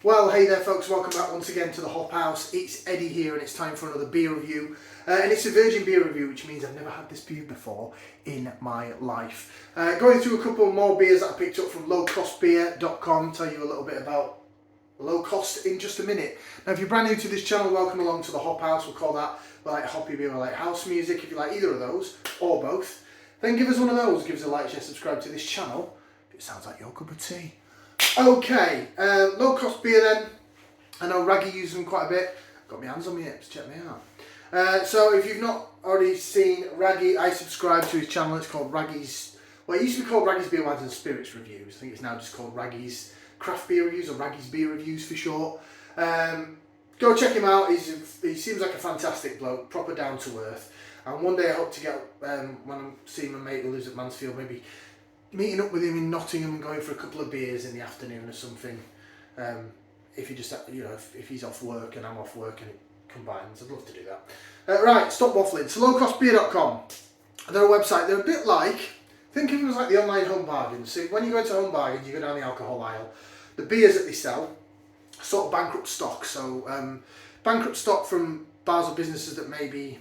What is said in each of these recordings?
Well, hey there folks, welcome back once again to the Hop House. It's Eddie here and it's time for another beer review. And it's a virgin beer review, which means I've never had this beer before in my life. Going through a couple more beers that I picked up from lowcostbeer.com, tell you a little bit about low cost in just a minute. Now if you're brand new to this channel, welcome along to the Hop House. We'll call that, we like hoppy beer, we like house music. If you like either of those, or both, then give us one of those. Give us a like, share, subscribe to this channel. If it sounds like your cup of tea. Okay, low cost beer then. I know Raggy uses them quite a bit. Got my hands on my hips, check me out. So if you've not already seen Raggy, I subscribe to his channel. It's called Raggy's, well, it used to be called Raggy's Beer, Wines and Spirits Reviews. I think it's now just called Raggy's Craft Beer Reviews, or Raggy's Beer Reviews for short. Go check him out. He seems like a fantastic bloke, proper down to earth. And one day I hope to get, when I'm seeing my mate who lives at Mansfield, maybe meeting up with him in Nottingham and going for a couple of beers in the afternoon or something. If he just, you know, if he's off work and I'm off work and it combines, I'd love to do that. Right, stop waffling. So lowcostbeer.com. They're a website. They're a bit like, think of them as like the online home bargains. So when you go into home bargains, you go down the alcohol aisle. The beers that they sell, sort of bankrupt stock. So bankrupt stock from bars or businesses that may be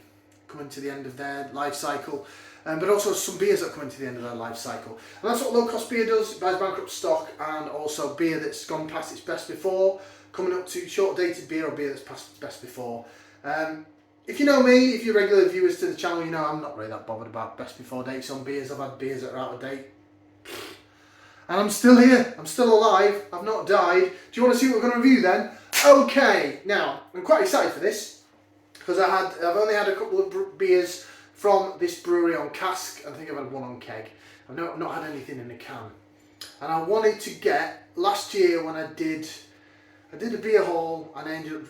coming to the end of their life cycle. But also some beers that come into the end of their life cycle. And that's what low cost beer does. It buys bankrupt stock and also beer that's gone past its best before, coming up to short dated beer or beer that's past its best before. If you know me, if you're regular viewers to the channel, you know I'm not really that bothered about best before dates on beers. I've had beers that are out of date. And I'm still here. I'm still alive. I've not died. Do you want to see what we're going to review then? Okay. Now, I'm quite excited for this because I've only had a couple of beers from this brewery on cask. I think I've had one on keg. I've not had anything in a can. And I wanted to get, last year when I did a beer haul and I ended up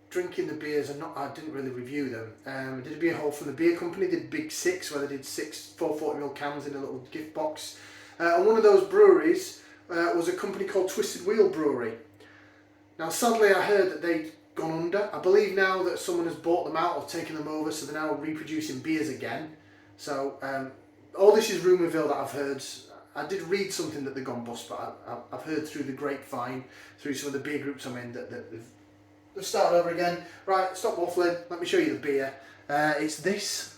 drinking the beers and I didn't really review them. I did a beer haul from the beer company, did Big Six, where they did 6 440ml cans in a little gift box. And one of those breweries was a company called Twisted Wheel Brewery. Now sadly I heard that they'd gone under. I believe now that someone has bought them out or taken them over, so they're now reproducing beers again. So all this is rumourville that I've heard. I did read something that they've gone bust, but I've heard through the grapevine, through some of the beer groups I'm in, that they've started over again. Right, stop waffling, let me show you the beer. It's this.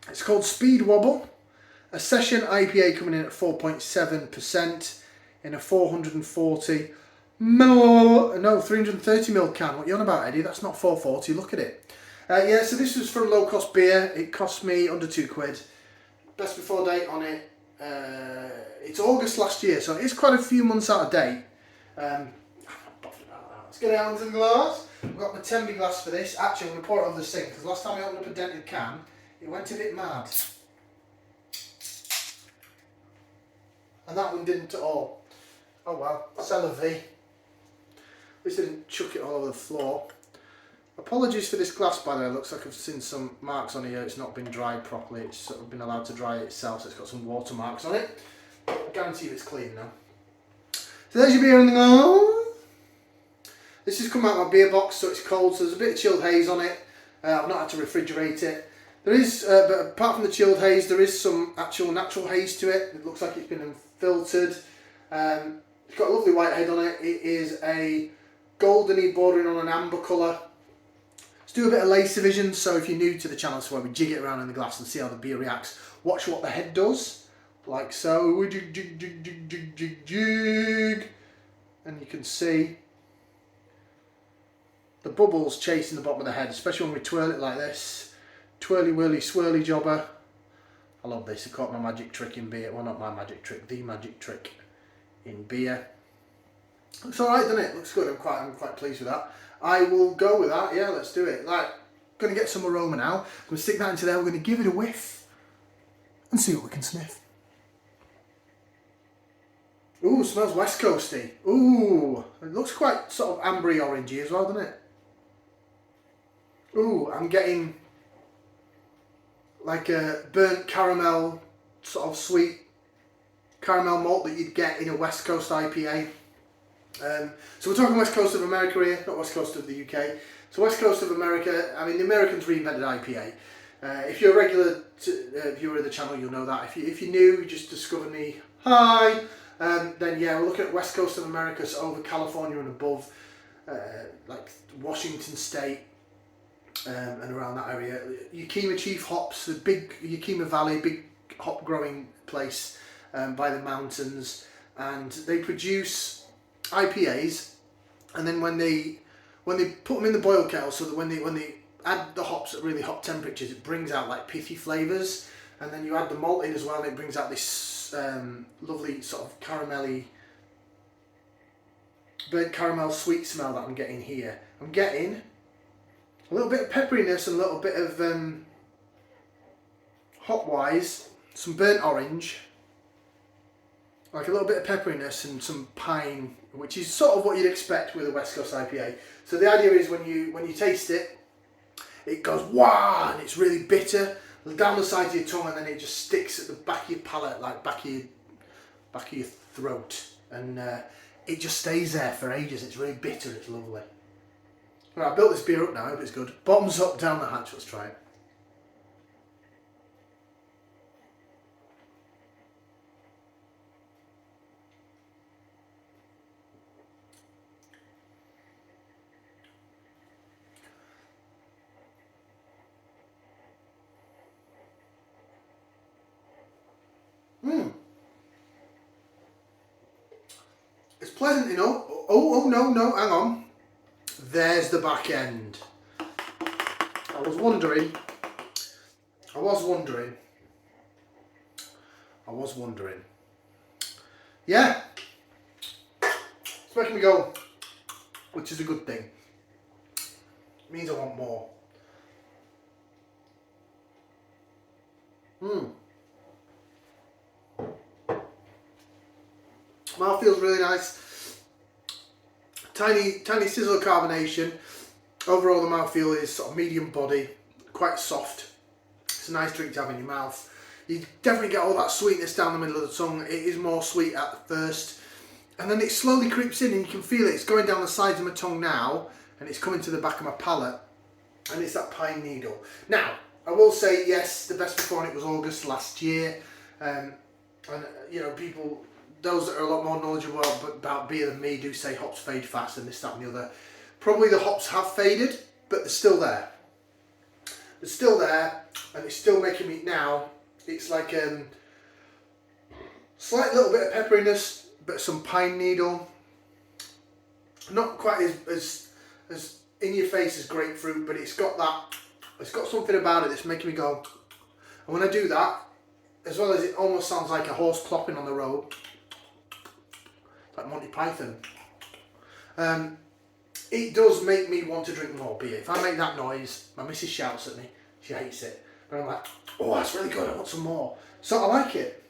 It's called Speed Wobble, a Session IPA coming in at 4.7% in a 440 no, 330ml can. What you on about, Eddie? That's not 440. Look at it. Yeah, so this was from Low Cost Beer. It cost me under £2. Best before date on it. It's August last year, so it's quite a few months out of date. I'm not bothered about that. Let's get it out into the glass. I've got my Temby glass for this. Actually, I'm going to pour it on the sink because last time I opened up a dented can, it went a bit mad. And that one didn't at all. Oh well, c'est la vie. At least I didn't chuck it all over the floor. Apologies for this glass, by the way. It looks like I've seen some marks on here. It's not been dried properly. It's sort of been allowed to dry itself, so it's got some water marks on it. I guarantee you it's clean now. So there's your beer in the glass. This has come out of my beer box, so it's cold, so there's a bit of chilled haze on it. I've not had to refrigerate it. There is, but apart from the chilled haze, there is some actual natural haze to it. It looks like it's been filtered. It's got a lovely white head on it. It is a goldeny bordering on an amber colour. Let's do a bit of lace division. So if you're new to the channel, it's where we jig it around in the glass and see how the beer reacts. Watch what the head does, like so. We jig, jig, jig, jig, jig, jig, jig, and you can see the bubbles chasing the bottom of the head, especially when we twirl it like this. Twirly whirly swirly jobber. I love this. I caught my magic trick in beer. Well, not my magic trick, the magic trick in beer. Looks alright, doesn't it? Looks good. I'm quite pleased with that. I will go with that. Yeah, let's do it. Right, going to get some aroma now. I'm going to stick that into there. We're going to give it a whiff and see what we can sniff. Ooh, smells West Coasty. Ooh, it looks quite sort of ambery orangey as well, doesn't it? Ooh, I'm getting like a burnt caramel, sort of sweet caramel malt that you'd get in a West Coast IPA. So we're talking West Coast of America here, not West Coast of the UK. So West Coast of America, I mean the Americans reinvented IPA. If you're a regular viewer of the channel, you'll know that. If you're new, you just discovered me, hi. Then yeah, we're looking at west coast of America, so over California and above, like Washington State, and around that area. Yakima Chief hops, the big Yakima Valley, big hop growing place by the mountains, and they produce IPAs, and then when they put them in the boil kettle, so that when they add the hops at really hot temperatures, it brings out like pithy flavours, and then you add the malt in as well, and it brings out this lovely sort of caramelly, burnt caramel sweet smell that I'm getting here. I'm getting a little bit of pepperiness and a little bit of hop-wise, some burnt orange, like a little bit of pepperiness and some pine, which is sort of what you'd expect with a West Coast IPA. So the idea is when you taste it, it goes wah, and it's really bitter down the sides of your tongue, and then it just sticks at the back of your palate, like back of your throat, and it just stays there for ages. It's really bitter. It's lovely. Right, I built this beer up now. I hope it's good. Bottoms up, down the hatch. Let's try it. It's pleasant enough. Oh no, hang on. There's the back end. I was wondering. Yeah. It's making me go, which is a good thing. It means I want more. Mouth feels really nice. Tiny sizzle of carbonation. Overall, the mouthfeel is sort of medium body, quite soft. It's a nice drink to have in your mouth. You definitely get all that sweetness down the middle of the tongue. It is more sweet at first, and then it slowly creeps in, and you can feel it. It's going down the sides of my tongue now, and it's coming to the back of my palate, and it's that pine needle. Now, I will say, yes, the best before on it was August last year, and you know, those that are a lot more knowledgeable about beer than me do say hops fade fast and this, that and the other. Probably the hops have faded, but they're still there. They're still there, and it's still making me now. It's like slight little bit of pepperiness, but some pine needle. Not quite as in your face as grapefruit, but it's got something about it that's making me go. And when I do that, as well as it almost sounds like a horse clopping on the road, like Monty Python. It does make me want to drink more beer. If I make that noise, my missus shouts at me. She hates it. But I'm like, oh, that's really good. I want some more. So I like it.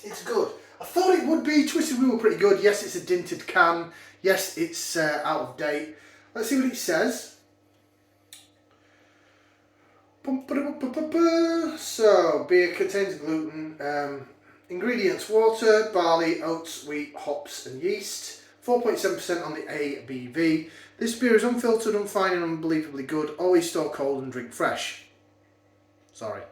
It's good. I thought it would be. Twisted Wheel pretty good. Yes, it's a dinted can. Yes, it's out of date. Let's see what it says. So, beer contains gluten. Ingredients: water, barley, oats, wheat, hops and yeast. 4.7% on the ABV. This beer is unfiltered, unfine and unbelievably good. Always store cold and drink fresh. Sorry.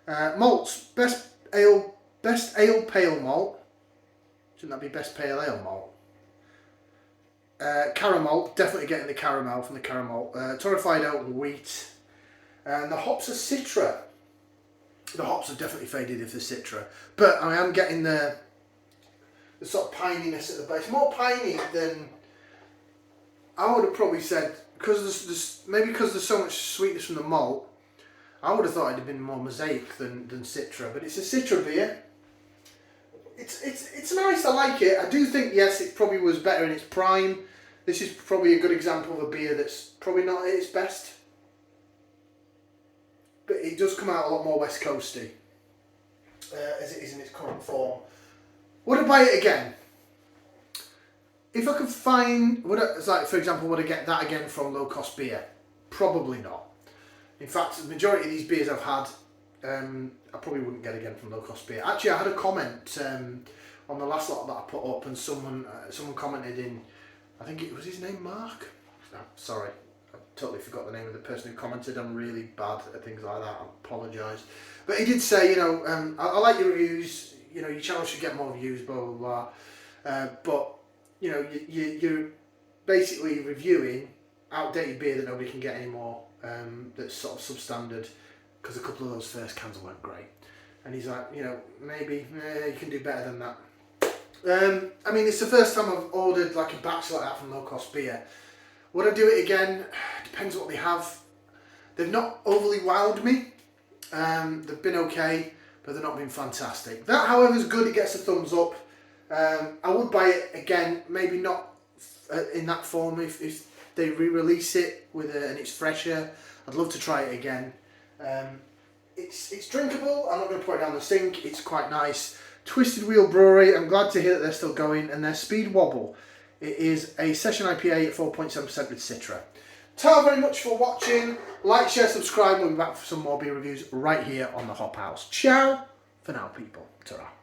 Malts: best ale pale malt. Shouldn't that be best pale ale malt? Caramel, definitely getting the caramel from the caramel. Torrefied oat and wheat. And the hops are Citra. The hops have definitely faded if they're Citra, but I am getting the sort of pininess at the base. More piney than I would have probably said, because there's so much sweetness from the malt. I would have thought it'd have been more mosaic than Citra, but it's a Citra beer. It's nice. I like it. I do think, yes, it probably was better in its prime. This is probably a good example of a beer that's probably not at its best. But it does come out a lot more West Coasty, as it is in its current form. Would I buy it again? If I could find, for example, would I get that again from low cost beer? Probably not. In fact, the majority of these beers I've had, I probably wouldn't get again from low cost beer. Actually, I had a comment on the last lot that I put up, and someone commented in, I think it was his name, Mark? No, sorry. I totally forgot the name of the person who commented. I'm really bad at things like that. I apologise. But he did say, I like your reviews. you know, your channel should get more views, blah blah blah. But you know, you're basically reviewing outdated beer that nobody can get anymore. That's sort of substandard because a couple of those first cans weren't great. And he's like, you know, maybe you can do better than that. I mean, it's the first time I've ordered like a batch like that from Low Cost Beer. Would I do it again? Depends what they have. They've not overly wowed me. They've been okay, but they've not been fantastic. That, however, is good. It gets a thumbs up. I would buy it again. Maybe not in that form. If they re-release it with and it's fresher, I'd love to try it again. It's drinkable. I'm not going to put it down the sink. It's quite nice. Twisted Wheel Brewery, I'm glad to hear that they're still going, and their Speed Wobble. It is a Session IPA at 4.7% with Citra. Thank you very much for watching. Like, share, subscribe. We'll be back for some more beer reviews right here on the Hop House. Ciao for now, people. Ta-ra.